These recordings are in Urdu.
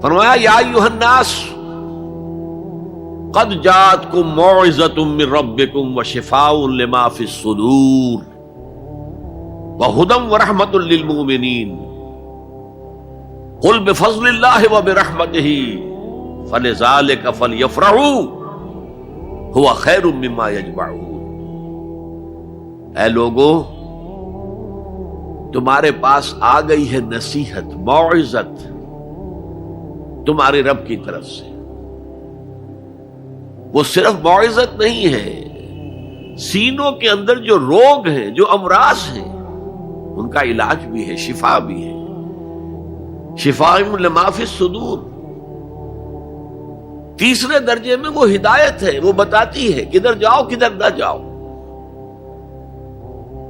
فرمایا یا ایھا الناس قد جاءتکم موعظۃ من ربکم وشفاء لما فی الصدور وہدی ورحمۃ للمؤمنین قل بفضل اللہ وبرحمتہ فلذلک فلیفرحوا هو خیر مما یجمعون۔ اے لوگو، تمہارے پاس آ گئی ہے نصیحت، موعظت تمہارے رب کی طرف سے۔ وہ صرف موعظت نہیں ہے، سینوں کے اندر جو روگ ہیں، جو امراض ہیں، ان کا علاج بھی ہے، شفا بھی ہے۔ شفاء لما فی الصدور۔ تیسرے درجے میں وہ ہدایت ہے، وہ بتاتی ہے کدھر جاؤ کدھر نہ جاؤ۔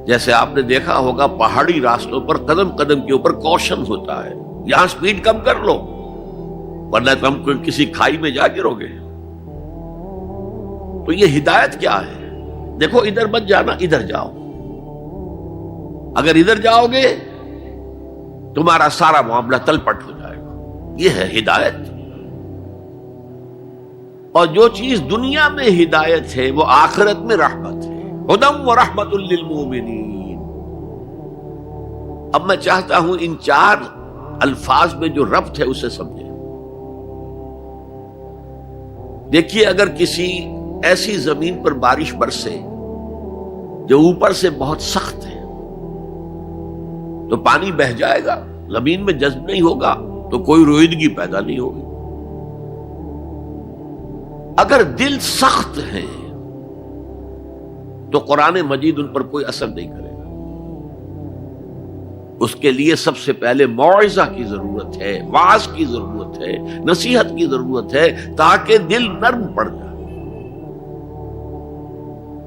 جیسے آپ نے دیکھا ہوگا پہاڑی راستوں پر قدم قدم کے اوپر کوشن ہوتا ہے، یہاں سپیڈ کم کر لو ورنہ تم کسی کھائی میں جا گرو گے۔ تو یہ ہدایت کیا ہے؟ دیکھو ادھر مت جانا، ادھر جاؤ۔ اگر ادھر جاؤ گے تمہارا سارا معاملہ تلپٹ ہو جائے گا۔ یہ ہے ہدایت۔ اور جو چیز دنیا میں ہدایت ہے وہ آخرت میں رحمت ہے۔ ہدی ورحمۃ للمؤمنین۔ اب میں چاہتا ہوں ان چار الفاظ میں جو ربط ہے اسے سمجھیں۔ دیکھیے، اگر کسی ایسی زمین پر بارش برسے جو اوپر سے بہت سخت ہے تو پانی بہہ جائے گا، زمین میں جذب نہیں ہوگا تو کوئی روئیدگی پیدا نہیں ہوگی۔ اگر دل سخت ہے تو قرآن مجید ان پر کوئی اثر نہیں کرے گا۔ اس کے لیے سب سے پہلے موعظہ کی ضرورت ہے، وعظ کی ضرورت ہے، نصیحت کی ضرورت ہے، تاکہ دل نرم پڑ جائے۔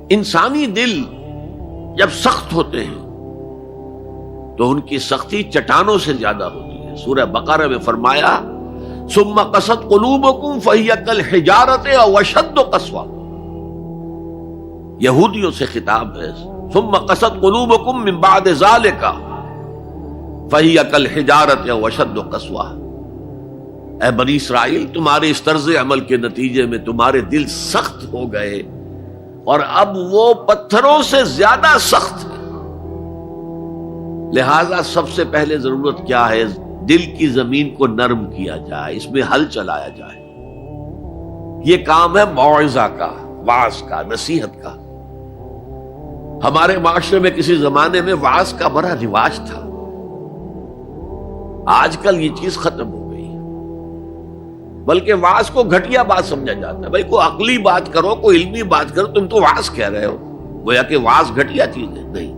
انسانی دل جب سخت ہوتے ہیں تو ان کی سختی چٹانوں سے زیادہ ہوتی ہے۔ سورہ بقرہ میں فرمایا ثم قست قلوبکم فہی کالحجارۃ او اشد قسوہ۔ یہودیوں سے خطاب ہے، ثم قست قلوبکم من بعد ذلک فہی کالحجارۃ او اشد قسوہ۔ اے بنی اسرائیل، تمہارے اس طرز عمل کے نتیجے میں تمہارے دل سخت ہو گئے اور اب وہ پتھروں سے زیادہ سخت ہے۔ لہذا سب سے پہلے ضرورت کیا ہے؟ دل کی زمین کو نرم کیا جائے، اس میں ہل چلایا جائے۔ یہ کام ہے موعظہ کا، وعظ کا، نصیحت کا۔ ہمارے معاشرے میں کسی زمانے میں وعظ کا بڑا رواج تھا، آج کل یہ چیز ختم ہو گئی، بلکہ وعظ کو گھٹیا بات سمجھا جاتا ہے۔ بھائی کوئی عقلی بات کرو، کوئی علمی بات کرو، تم تو وعظ کہہ رہے ہو، گویا کہ وعظ گھٹیا چیز ہے۔ نہیں،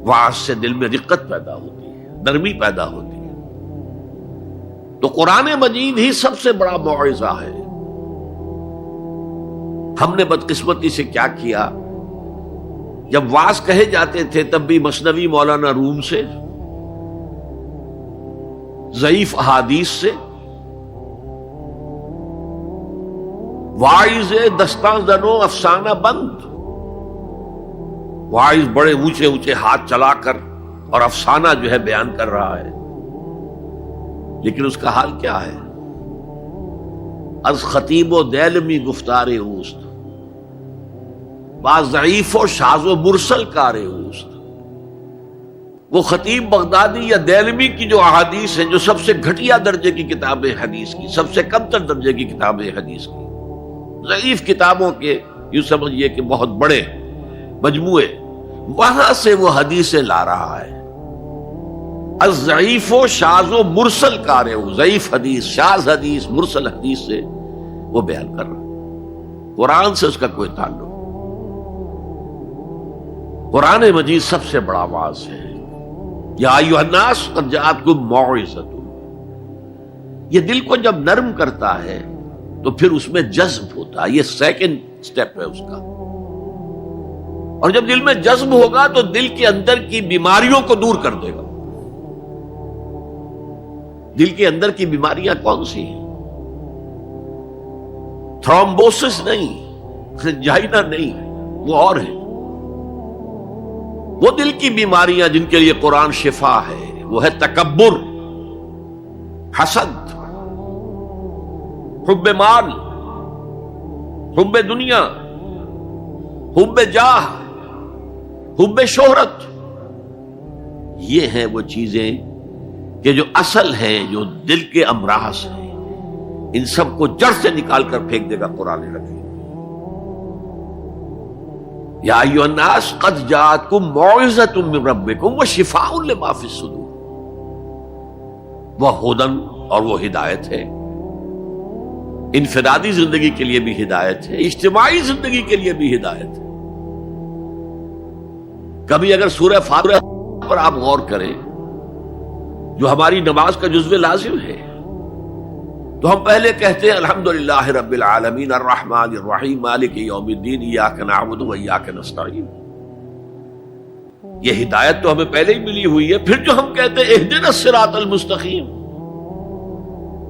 وعظ سے دل میں رقت پیدا ہوتی ہے، نرمی پیدا ہوتی ہے۔ تو قرآن مجید ہی سب سے بڑا موعظہ ہے۔ ہم نے بدقسمتی سے کیا کیا، جب وعظ کہے جاتے تھے تب بھی مثنوی مولانا روم سے، ضعیف احادیث سے، واعظ دستاں زنو افسانہ بند، واعظ بڑے اونچے اونچے ہاتھ چلا کر اور افسانہ جو ہے بیان کر رہا ہے، لیکن اس کا حال کیا ہے؟ از خطیب و دیلمی گفتار اوست، با ضعیف و شاذ و مرسل کار اوست۔ وہ خطیب بغدادی یا دیلمی کی جو احادیث ہیں، جو سب سے گھٹیا درجے کی کتاب حدیث کی، سب سے کم تر درجے کی کتاب حدیث کی، ضعیف کتابوں کے یوں سمجھیے کہ بہت بڑے مجموعے، وہاں سے وہ حدیثیں لا رہا ہے۔ الضعیف و شاذ و مرسل کارے، ضعیف حدیث، شاذ حدیث، مرسل حدیث سے وہ بیان کر رہا ہے، قرآن سے اس کا کوئی تعلق۔ قرآن مجید سب سے بڑا واعظ ہے۔ یا ایھا الناس قد جاءتکم موعظۃ۔ یہ دل کو جب نرم کرتا ہے تو پھر اس میں جذب ہوتا ہے، یہ سیکنڈ سٹیپ ہے اس کا۔ اور جب دل میں جذب ہوگا تو دل کے اندر کی بیماریوں کو دور کر دے گا۔ دل کے اندر کی بیماریاں کون سی ہیں؟ تھرومبوسس نہیں، جائنا نہیں، وہ اور ہے۔ وہ دل کی بیماریاں جن کے لیے قرآن شفا ہے، وہ ہے تکبر، حسد، حب مال، حب دنیا، حب جاہ، حب شہرت، یہ ہیں وہ چیزیں کہ جو اصل ہیں، جو دل کے امراض ہیں، ان سب کو جڑ سے نکال کر پھینک دے گا قرآن حکیم۔ یا ایھا الناس قد جاءتکم موعظۃ من ربکم وشفاء لما فی الصدور، وہ ہدن اور وہ ہدایت ہے، انفرادی زندگی کے لیے بھی ہدایت ہے، اجتماعی زندگی کے لیے بھی ہدایت ہے۔ کبھی اگر سورہ فاتحہ پر آپ غور کریں جو ہماری نماز کا جزو لازم ہے، تو ہم پہلے کہتے ہیں الحمدللہ رب العالمین الرحمن الرحیم مالک یوم الدین ایاک نعبد و ایاک نستعین۔ یہ ہدایت تو ہمیں پہلے ہی ملی ہوئی ہے۔ پھر جو ہم کہتے ہیں اہدنا الصراط المستقیم،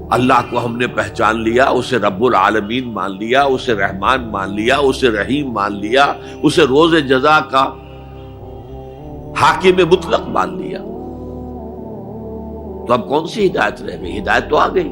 اللہ کو ہم نے پہچان لیا، اسے رب العالمین مان لیا، اسے رحمان مان لیا، اسے رحیم مان لیا، اسے روز جزا کا حاکم مطلق مان لیا، تو اب کون سی ہدایت رہ گئی؟ ہدایت تو آ گئی۔